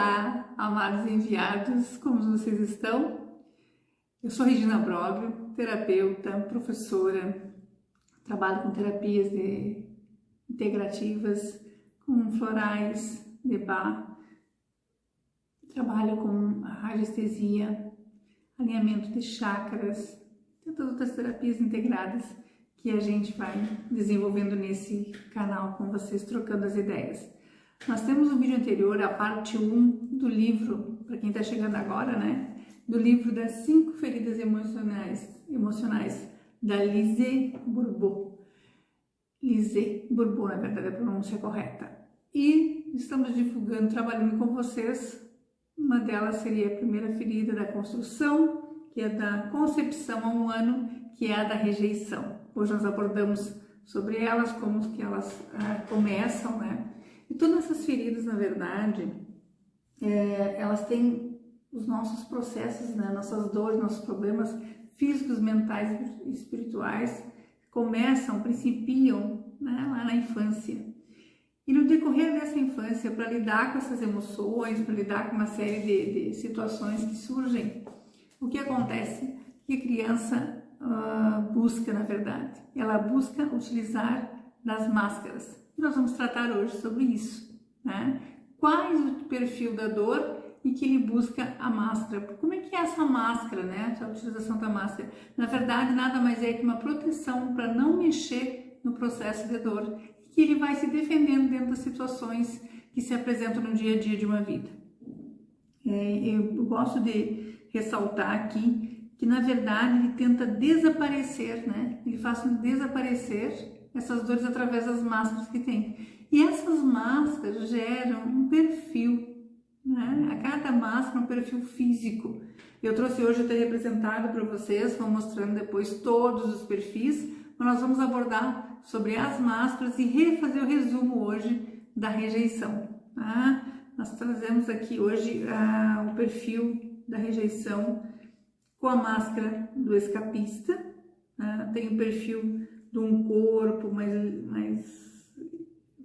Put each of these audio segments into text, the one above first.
Olá, amados enviados, como vocês estão? Eu sou Regina Broglio, terapeuta, professora, trabalho com terapias integrativas, com florais de Bach, trabalho com radiestesia, alinhamento de chakras, tantas outras terapias integradas que a gente vai desenvolvendo nesse canal com vocês, trocando as ideias. Nós temos um vídeo anterior, a parte 1 do livro, para quem está chegando agora, né? Do livro das 5 feridas emocionais da Lise Bourbeau. Lise Bourbeau, na verdade, é a pronúncia correta. E estamos divulgando, trabalhando com vocês. Uma delas seria a primeira ferida da construção, que é da concepção há 1 ano, que é a da rejeição. Hoje nós abordamos sobre elas, como que elas começam, né? E todas essas feridas, na verdade, elas têm os nossos processos, né? Nossas dores, nossos problemas físicos, mentais e espirituais principiam, né? Lá na infância. E no decorrer dessa infância, para lidar com essas emoções, para lidar com uma série de situações que surgem, o que acontece? Que a criança busca, na verdade, ela busca utilizar das máscaras. E nós vamos tratar hoje sobre isso, né? Quais o perfil da dor e que ele busca a máscara. Como é que é essa máscara, né? Essa utilização da máscara. Na verdade, nada mais é que uma proteção para não mexer no processo de dor, e que ele vai se defendendo dentro das situações que se apresentam no dia a dia de uma vida. Eu gosto de ressaltar aqui que, na verdade, ele tenta desaparecer, né? Ele faz desaparecer essas dores através das máscaras que tem. E essas máscaras geram um perfil, né? A cada máscara um perfil físico. Eu trouxe hoje até representado para vocês, vou mostrando depois todos os perfis, mas nós vamos abordar sobre as máscaras e fazer o resumo hoje da rejeição. Tá? Nós trazemos aqui hoje o perfil da rejeição com a máscara do escapista, tem o perfil de um corpo mais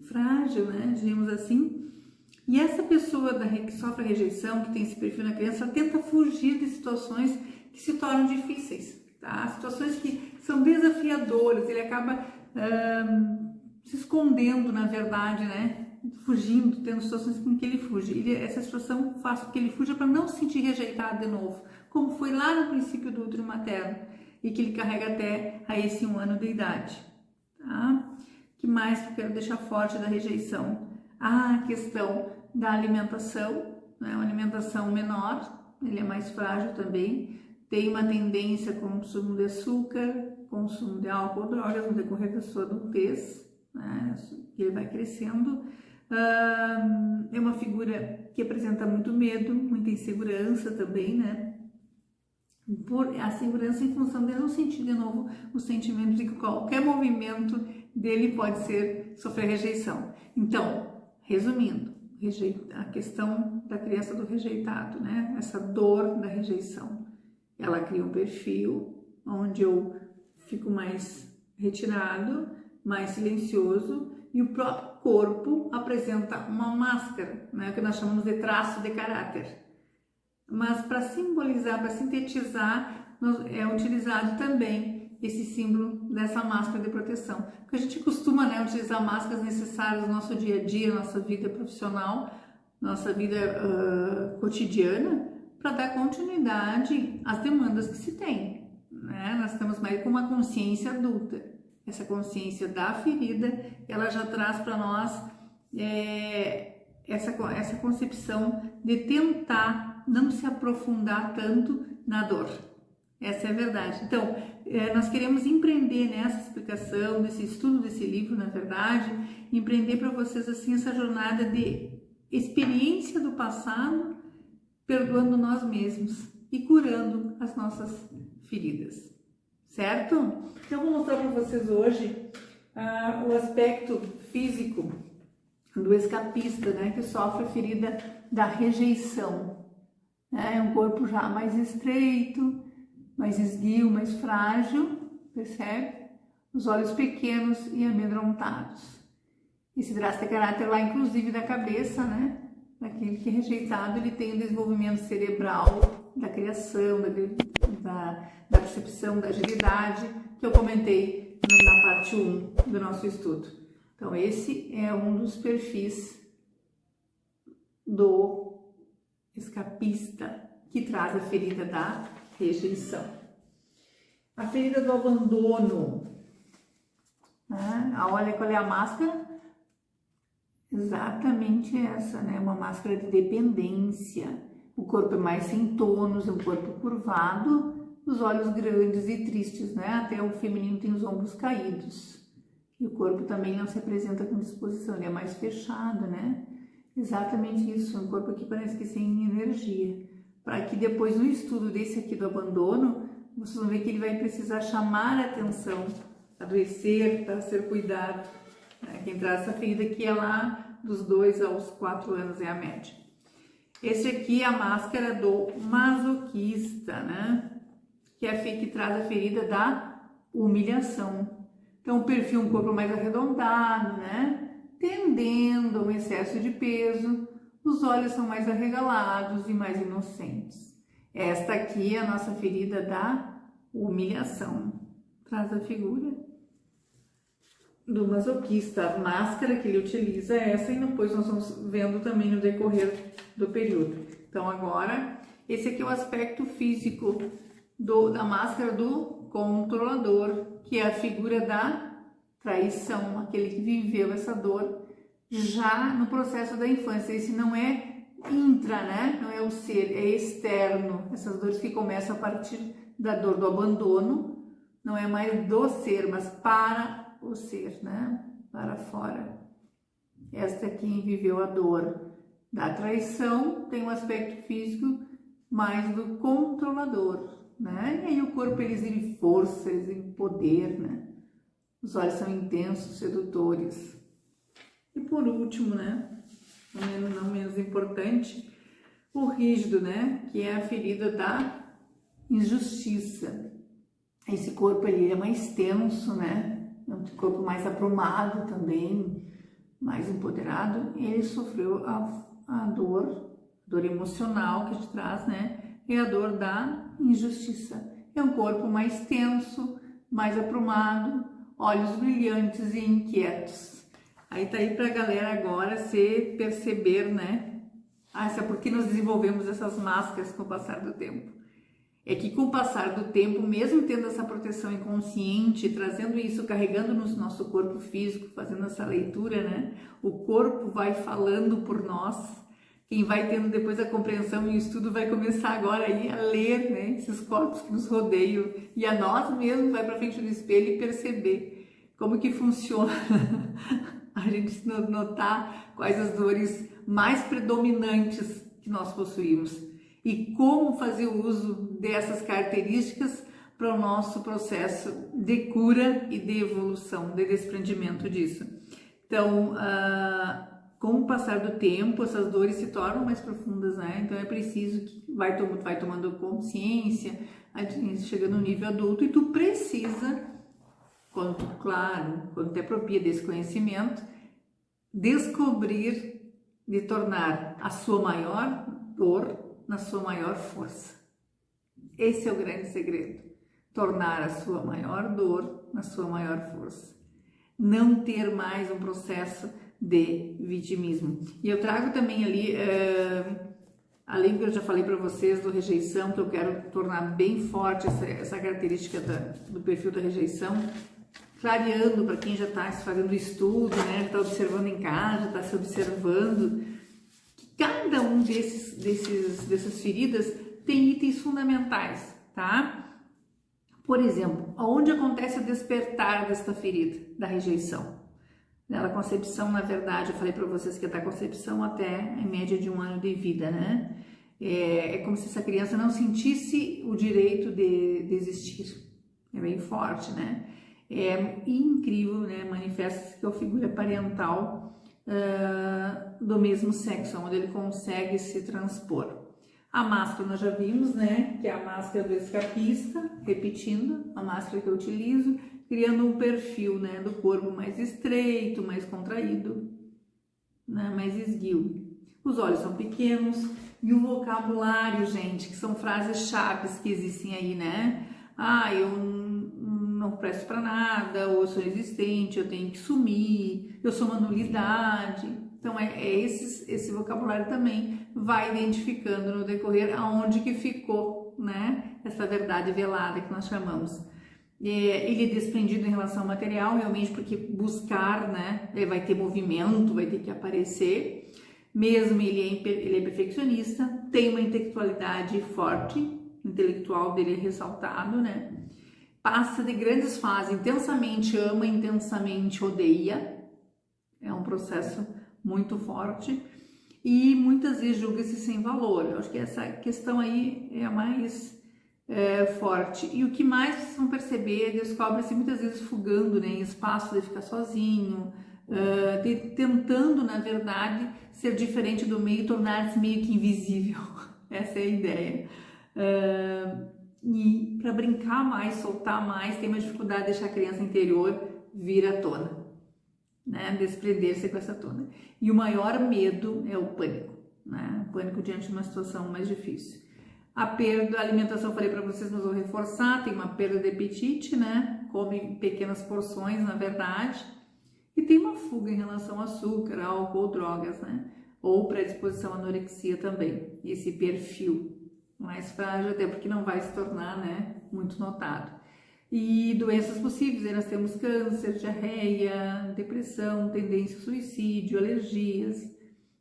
frágil, né, digamos assim. E essa pessoa que sofre a rejeição, que tem esse perfil na criança, ela tenta fugir de situações que se tornam difíceis, tá? Situações que são desafiadoras, ele acaba se escondendo, na verdade, né, fugindo, tendo situações com que ele fuge. Essa situação faz com que ele fuja para não se sentir rejeitado de novo, como foi lá no princípio do útero materno, e que ele carrega até a esse 1 ano de idade, tá? Que mais que eu quero deixar forte da rejeição? A questão da alimentação, né? Uma alimentação menor, ele é mais frágil também, tem uma tendência ao consumo de açúcar, consumo de álcool, drogas no decorrer da sua adultez, né? Ele vai crescendo. É uma figura que apresenta muito medo, muita insegurança também, né? Por a segurança em função de não sentir de novo o sentimento de que qualquer movimento dele pode sofrer rejeição. Então, resumindo, a questão da criança do rejeitado, né? Essa dor da rejeição, ela cria um perfil onde eu fico mais retirado, mais silencioso, e o próprio corpo apresenta uma máscara, né? Que nós chamamos de traço de caráter. Mas para simbolizar, para sintetizar, é utilizado também esse símbolo dessa máscara de proteção. Porque a gente costuma, né, utilizar máscaras necessárias no nosso dia a dia, nossa vida profissional, nossa vida cotidiana, para dar continuidade às demandas que se tem, né? Nós estamos mais com uma consciência adulta. Essa consciência da ferida, ela já traz para nós essa concepção de tentar não se aprofundar tanto na dor. Essa é a verdade. Então, nós queremos empreender nessa explicação, desse estudo desse livro, na verdade, empreender para vocês assim essa jornada de experiência do passado, perdoando nós mesmos e curando as nossas feridas. Certo? Então, eu vou mostrar para vocês hoje o aspecto físico do escapista, né, que sofre a ferida da rejeição. É um corpo já mais estreito, mais esguio, mais frágil, percebe? Os olhos pequenos e amedrontados. Esse traço de caráter lá, inclusive da cabeça, né? aquele que é rejeitado, ele tem o desenvolvimento cerebral da criação, da percepção, da agilidade, que eu comentei na parte 1 do nosso estudo. Então, esse é um dos perfis do escapista, que traz a ferida da rejeição. A ferida do abandono, né? Olha qual é a máscara? Exatamente essa, né? Uma máscara de dependência. O corpo é mais sem tônus, é um corpo curvado, os olhos grandes e tristes, né? Até o feminino tem os ombros caídos. E o corpo também não se apresenta com disposição, ele é mais fechado, né? Exatamente isso, um corpo que parece que sem energia. Para que depois no estudo desse aqui do abandono, vocês vão ver que ele vai precisar chamar a atenção, adoecer para ser cuidado. Quem traz essa ferida aqui é lá dos 2 aos 4 anos, é a média. Esse aqui é a máscara do masoquista, né? Que é a que traz a ferida da humilhação. Então, o perfil um corpo mais arredondado, né? Tendendo a um excesso de peso, os olhos são mais arregalados e mais inocentes. Esta aqui é a nossa ferida da humilhação. Traz a figura do masoquista, a máscara que ele utiliza é essa, e depois nós vamos vendo também no decorrer do período. Então agora, esse aqui é o aspecto físico da máscara do controlador, que é a figura da traição, aquele que viveu essa dor já no processo da infância. Esse não é intra, né? Não é o ser, é externo. Essas dores que começam a partir da dor do abandono, não é mais do ser, mas para o ser, né? Para fora. Esta é quem viveu a dor da traição, tem um aspecto físico mais do controlador, né? E aí o corpo ele exige força, exige poder, né? Os olhos são intensos, sedutores. E por último, né? Não menos importante, o rígido, né? Que é a ferida da injustiça. Esse corpo ele é mais tenso, né? É um corpo mais aprumado também, mais empoderado. Ele sofreu a dor emocional que a gente traz, né? É a dor da injustiça. É um corpo mais tenso, mais aprumado, olhos brilhantes e inquietos. Aí tá aí pra galera agora se perceber, né? Isso é porque nós desenvolvemos essas máscaras com o passar do tempo. É que com o passar do tempo, mesmo tendo essa proteção inconsciente, trazendo isso, carregando no nosso corpo físico, fazendo essa leitura, né? O corpo vai falando por nós. Quem vai tendo depois a compreensão e o estudo vai começar agora aí a ler, né? Esses corpos que nos rodeiam. E a nós mesmos vai para frente do espelho e perceber como que funciona. A gente notar quais as dores mais predominantes que nós possuímos. E como fazer o uso dessas características para o nosso processo de cura e de evolução, de desprendimento disso. Então, com o passar do tempo, essas dores se tornam mais profundas, né? Então é preciso que vai tomando consciência, chegando no nível adulto, e tu precisa, quando te apropria desse conhecimento, descobrir, de tornar a sua maior dor na sua maior força. Esse é o grande segredo. Tornar a sua maior dor na sua maior força. Não ter mais um processo de vitimismo. E eu trago também ali, além que eu já falei para vocês do rejeição, que eu quero tornar bem forte essa característica do perfil da rejeição, clareando para quem já está fazendo estudo, né, está observando em casa, está se observando. Cada um dessas feridas tem itens fundamentais, tá? Por exemplo, onde acontece o despertar desta ferida, da rejeição? Da concepção, na verdade, eu falei para vocês que é da concepção até em média de 1 ano de vida, né? É como se essa criança não sentisse o direito de existir. É bem forte, né? É incrível, né? Manifesta-se que é a figura parental do mesmo sexo, onde ele consegue se transpor. A máscara nós já vimos, né, que é a máscara do escapista, repetindo, a máscara que eu utilizo, criando um perfil, né, do corpo mais estreito, mais contraído, né, mais esguio. os olhos são pequenos e o vocabulário, gente, que são frases chaves que existem aí, né? Ah, eu não presto para nada, ou eu sou resistente, eu tenho que sumir, eu sou uma nulidade. Então, esse vocabulário também vai identificando no decorrer aonde que ficou, né? Essa verdade velada que nós chamamos. Ele é desprendido em relação ao material, realmente, porque buscar, né? Ele vai ter movimento, vai ter que aparecer. Mesmo ele é perfeccionista, tem uma intelectualidade forte, o intelectual dele é ressaltado, né? Passa de grandes fases, intensamente ama, intensamente odeia, é um processo muito forte e muitas vezes julga-se sem valor. Eu acho que essa questão aí é a mais forte. E o que mais vocês vão perceber, descobre-se muitas vezes fugando, né, em espaço de ficar sozinho, tentando, na verdade, ser diferente do meio, tornar-se meio que invisível. Essa é a ideia. E para brincar mais, soltar mais, tem uma dificuldade de deixar a criança interior vir à tona, né? Desprender-se com essa tona. E o maior medo é o pânico, né? O pânico diante de uma situação mais difícil. A perda, a alimentação, falei para vocês, mas vou reforçar, tem uma perda de apetite, né? Come pequenas porções, na verdade. E tem uma fuga em relação ao açúcar, álcool, drogas, né? Ou predisposição à anorexia também, esse perfil mais frágil, até porque não vai se tornar, né, muito notado. E doenças possíveis, aí nós temos câncer, diarreia, depressão, tendência ao suicídio, alergias,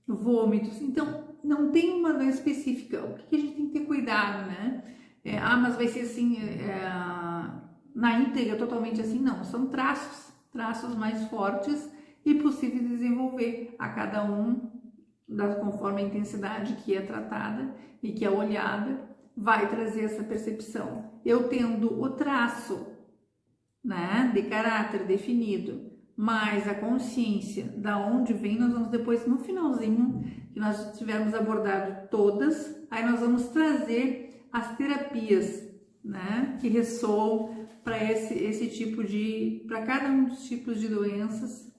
vômitos. Então, não tem uma doença específica. O que a gente tem que ter cuidado, né? Mas vai ser assim, na íntegra, totalmente assim? Não, são traços mais fortes e possíveis de desenvolver a cada um, conforme a intensidade que é tratada e que é olhada, vai trazer essa percepção. Eu tendo o traço, né, de caráter definido, mais a consciência da onde vem, nós vamos depois, no finalzinho, que nós tivermos abordado todas, aí nós vamos trazer as terapias, né, que ressoam para esse tipo de, para cada um dos tipos de doenças,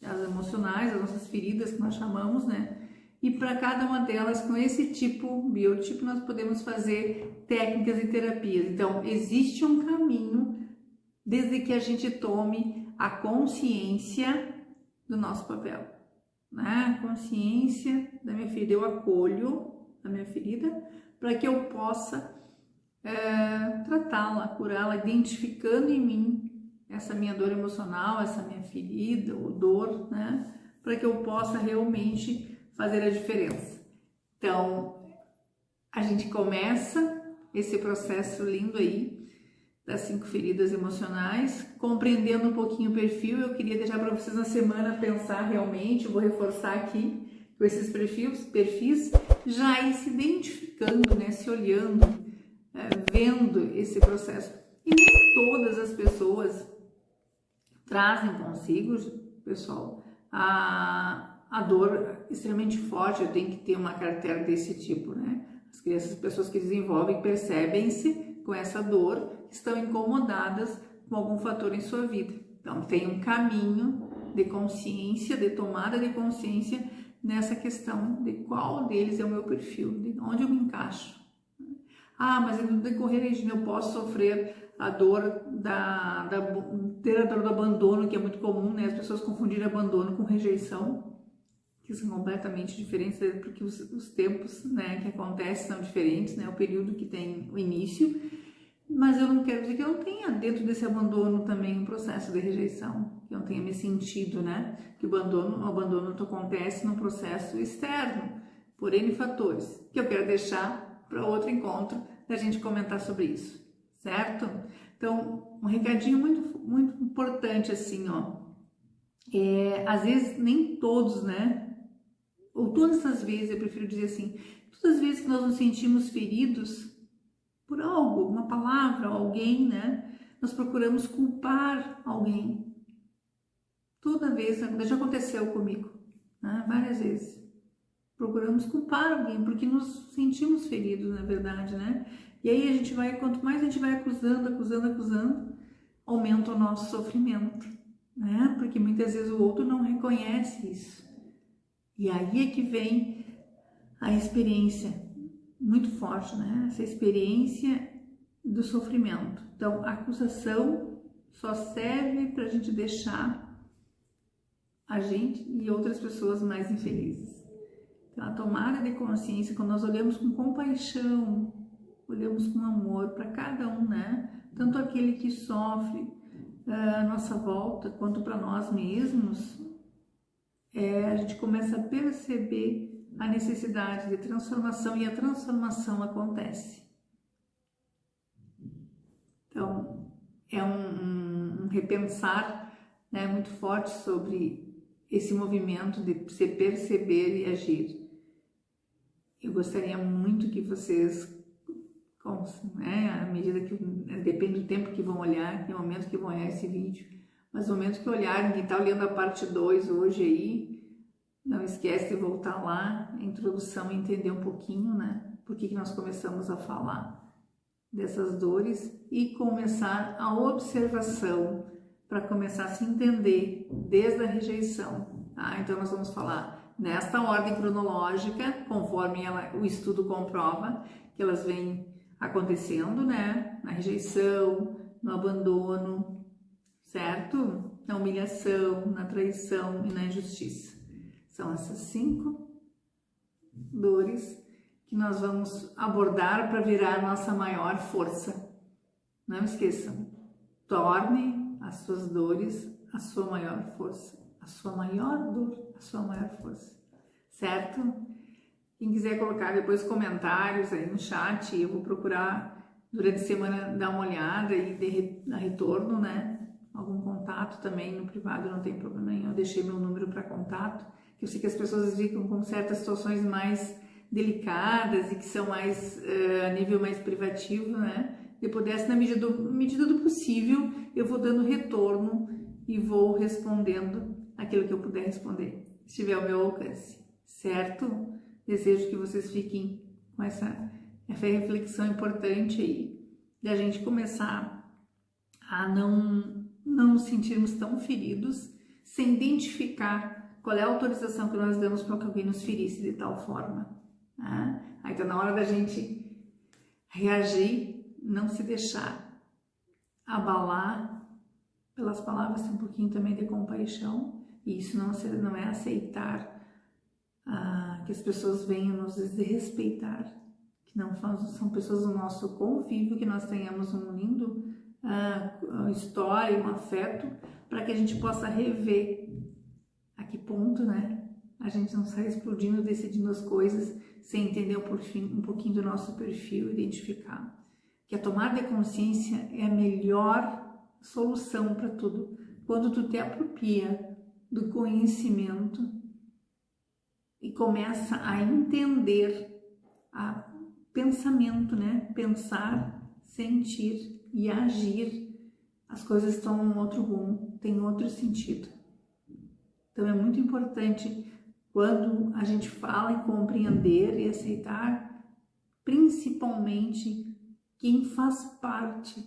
as emocionais, as nossas feridas que nós chamamos, né? E para cada uma delas, com esse biotipo, nós podemos fazer técnicas e terapias. Então, existe um caminho desde que a gente tome a consciência do nosso papel, né? A consciência da minha ferida, eu acolho a minha ferida para que eu possa tratá-la, curá-la, identificando em mim essa minha dor emocional, essa minha ferida ou dor, né? Para que eu possa realmente fazer a diferença. Então, a gente começa esse processo lindo aí das 5 feridas emocionais, compreendendo um pouquinho o perfil. Eu queria deixar para vocês na semana pensar realmente, eu vou reforçar aqui com esses perfis, já ir se identificando, né, se olhando, vendo esse processo. E nem todas as pessoas trazem consigo, pessoal, a dor extremamente forte. Eu tenho que ter uma característica desse tipo, né? As crianças, pessoas que desenvolvem, percebem-se com essa dor, estão incomodadas com algum fator em sua vida. Então, tem um caminho de consciência, de tomada de consciência nessa questão de qual deles é o meu perfil, de onde eu me encaixo. Mas no decorrer eu posso sofrer a dor ter a dor do abandono, que é muito comum, né? As pessoas confundirem abandono com rejeição, que são completamente diferentes, porque os tempos, né, que acontecem são diferentes, né? O período que tem o início, mas eu não quero dizer que eu não tenha dentro desse abandono também um processo de rejeição, que eu não tenha me sentido, né? Que o abandono acontece num processo externo, por N fatores, que eu quero deixar para outro encontro da gente comentar sobre isso, certo? Então, um recadinho muito, muito importante assim, ó. Às vezes nem todos, né? Ou todas as vezes, eu prefiro dizer assim, todas as vezes que nós nos sentimos feridos por algo, uma palavra, alguém, né? Nós procuramos culpar alguém. Toda vez, já aconteceu comigo, né? Várias vezes. Procuramos culpar alguém, porque nos sentimos feridos, na verdade, né? E aí a gente vai, quanto mais a gente vai acusando, aumenta o nosso sofrimento, né? Porque muitas vezes o outro não reconhece isso. E aí é que vem a experiência muito forte, né? Essa experiência do sofrimento. Então, a acusação só serve para a gente deixar a gente e outras pessoas mais infelizes. Então, a tomada de consciência, quando nós olhamos com compaixão, olhamos com amor para cada um, né? Tanto aquele que sofre à nossa volta, quanto para nós mesmos, a gente começa a perceber a necessidade de transformação e a transformação acontece. Então, é um repensar, né, muito forte sobre esse movimento de se perceber e agir. Eu gostaria muito que vocês, né, à medida que, depende do tempo que vão olhar, que momento que vão olhar esse vídeo, mas no momento que olharem, quem está olhando a parte 2 hoje aí, não esquece de voltar lá, a introdução, e entender um pouquinho, né, por que nós começamos a falar dessas dores e começar a observação para começar a se entender desde a rejeição. Tá? Então nós vamos falar nesta ordem cronológica, conforme o estudo comprova que elas vêm acontecendo, né? Na rejeição, no abandono, certo? Na humilhação, na traição e na injustiça. São essas 5 dores que nós vamos abordar para virar a nossa maior força. Não esqueçam, torne as suas dores a sua maior força. A sua maior dor, a sua maior força. Certo? Quem quiser colocar depois comentários aí no chat, eu vou procurar durante a semana dar uma olhada e dar retorno, né? Algum contato também no privado, não tem problema nenhum. Eu deixei meu número para contato, que eu sei que as pessoas ficam com certas situações mais delicadas e que são mais a nível mais privativo, né? Eu pudesse, na medida do possível, eu vou dando retorno e vou respondendo aquilo que eu puder responder, se tiver ao meu alcance, certo? Desejo que vocês fiquem com essa reflexão importante aí, de a gente começar a não nos sentirmos tão feridos, sem identificar qual é a autorização que nós damos para que alguém nos ferisse de tal forma. Né? Aí tá na hora da gente reagir, não se deixar abalar pelas palavras, tem um pouquinho também de compaixão, e isso não é aceitar que as pessoas venham nos desrespeitar, que não são pessoas do nosso convívio, que nós tenhamos um lindo história, um afeto, para que a gente possa rever a que ponto, né, a gente não sai explodindo, decidindo as coisas sem entender um pouquinho do nosso perfil, identificar que a tomada de consciência é a melhor solução para tudo. Quando tu te apropria do conhecimento e começa a entender pensamento, né? Pensar, sentir e agir, as coisas estão em outro rumo, tem outro sentido. Então é muito importante quando a gente fala em compreender e aceitar, principalmente quem faz parte.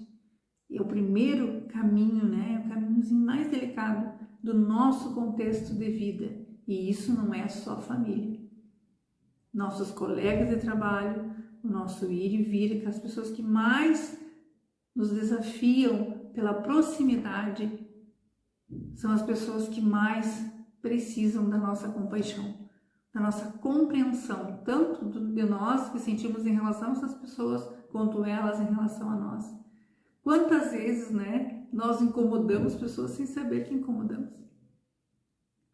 É o primeiro caminho, né? O caminhozinho mais delicado do nosso contexto de vida. E isso não é só família. Nossos colegas de trabalho, o nosso ir e vir, as pessoas que mais nos desafiam pela proximidade, são as pessoas que mais precisam da nossa compaixão, da nossa compreensão, tanto de nós que sentimos em relação a essas pessoas, quanto elas em relação a nós. Quantas vezes, né, nós incomodamos pessoas sem saber que incomodamos?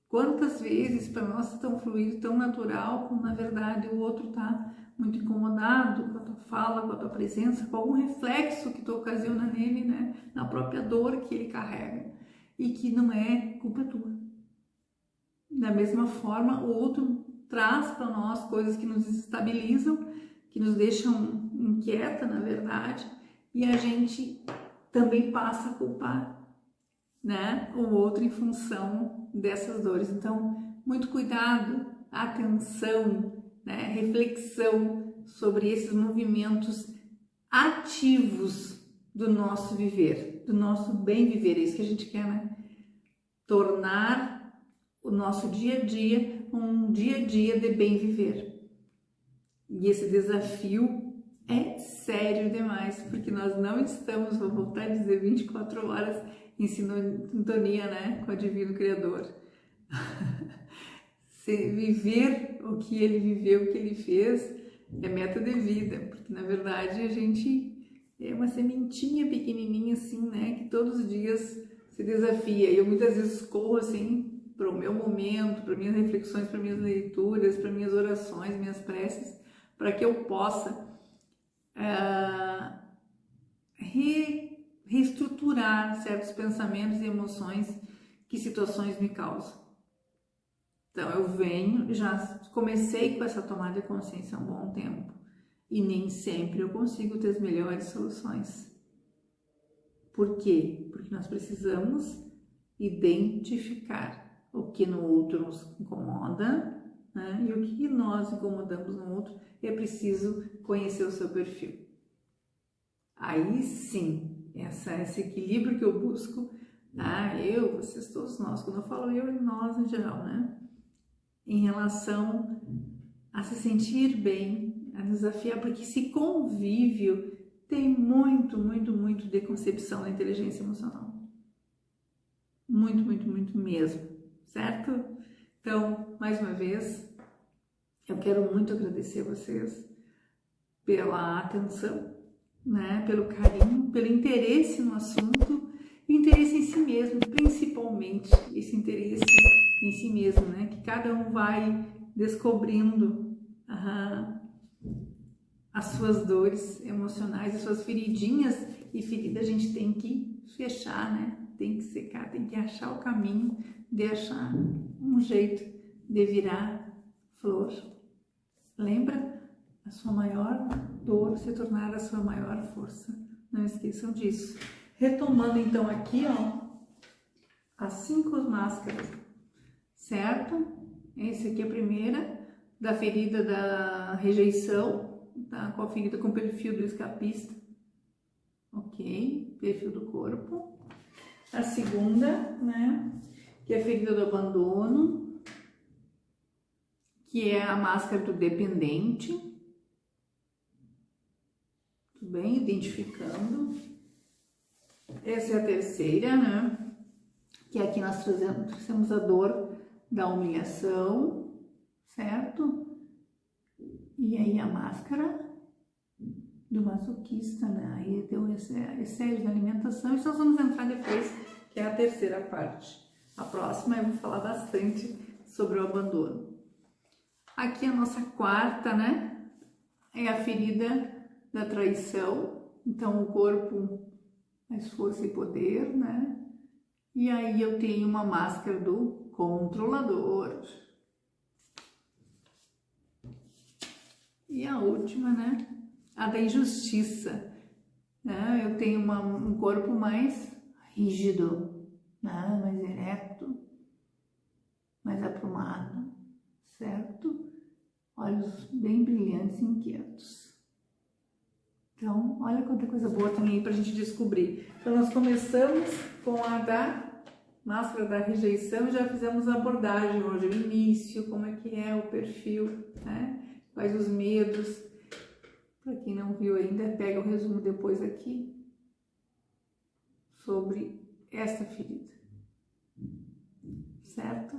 Quantas vezes para nós é tão fluido, tão natural, como na verdade o outro está muito incomodado com a tua fala, com a tua presença, com algum reflexo que tu ocasiona nele, né, na própria dor que ele carrega e que não é culpa tua. Da mesma forma, o outro traz para nós coisas que nos desestabilizam, que nos deixam inquieta, na verdade, e a gente também passa a culpar, né, o outro em função dessas dores. Então, muito cuidado, atenção, né, reflexão sobre esses movimentos ativos do nosso viver, do nosso bem viver. É isso que a gente quer, né? Tornar o nosso dia a dia um dia a dia de bem viver. E esse desafio é sério demais, porque nós não estamos, vou voltar a dizer, 24 horas em sintonia, né, com o Divino Criador. Viver o que ele viveu, o que ele fez, é meta de vida, porque na verdade a gente é uma sementinha pequenininha assim, né, que todos os dias se desafia. E eu muitas vezes corro assim para o meu momento, para minhas reflexões, para minhas leituras, para minhas orações, minhas preces, para que eu possa reestruturar certos pensamentos e emoções que situações me causam. Então eu venho, já comecei com essa tomada de consciência há um bom tempo e nem sempre eu consigo ter as melhores soluções. Por quê? Porque nós precisamos identificar o que no outro nos incomoda, né? E o que nós incomodamos no outro, é preciso conhecer o seu perfil. Aí sim, esse equilíbrio que eu busco, eu, vocês, todos nós, quando eu falo eu e nós em geral, né? Em relação a se sentir bem, a desafiar, porque esse convívio tem muito de concepção da inteligência emocional. Muito mesmo, certo? Então, mais uma vez, eu quero muito agradecer a vocês pela atenção, né? Pelo carinho, pelo interesse no assunto, e interesse em si mesmo, principalmente esse interesse em si mesmo, né? Que cada um vai descobrindo as suas dores emocionais, as suas feridinhas, e ferida a gente tem que fechar, né? Tem que secar, tem que achar o caminho de achar um jeito de virar flor. Lembra? A sua maior dor se tornar a sua maior força. Não esqueçam disso. Retomando então aqui, ó, as 5 máscaras, certo? Essa aqui é a primeira, da ferida da rejeição, tá? Com a ferida com perfil do escapista. Ok, perfil do corpo. A segunda, né, que é a ferida do abandono, que é a máscara do dependente. Tudo bem? Identificando. Essa é a terceira, né, que aqui nós trazemos a dor da humilhação, certo? E aí a máscara do masoquista, né? Aí tem o excesso de alimentação, e nós vamos entrar depois, que é a terceira parte. A próxima eu vou falar bastante sobre o abandono. Aqui a nossa quarta, né? É a ferida da traição. Então o corpo, mais força e poder, né? E aí eu tenho uma máscara do controlador. E a última, né? A da injustiça. Né? Eu tenho um corpo mais rígido, né? Mais ereto, mais aprumado, certo? Olhos bem brilhantes e inquietos. Então, olha quanta coisa boa tem aí pra gente descobrir. Então, nós começamos com a da máscara da rejeição, já fizemos a abordagem hoje, o início, como é que é o perfil, né? Quais os medos. Para quem não viu ainda, pega o resumo depois aqui sobre esta ferida, certo?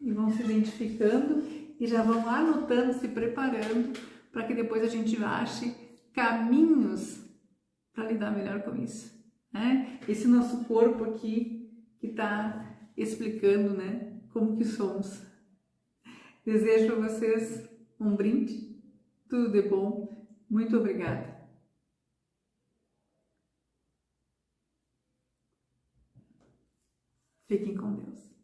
E vão se identificando e já vão anotando, se preparando para que depois a gente ache caminhos para lidar melhor com isso, né? Esse nosso corpo aqui que está explicando, né, como que somos. Desejo para vocês um brinde, tudo de bom, muito obrigada. Fiquem com Deus.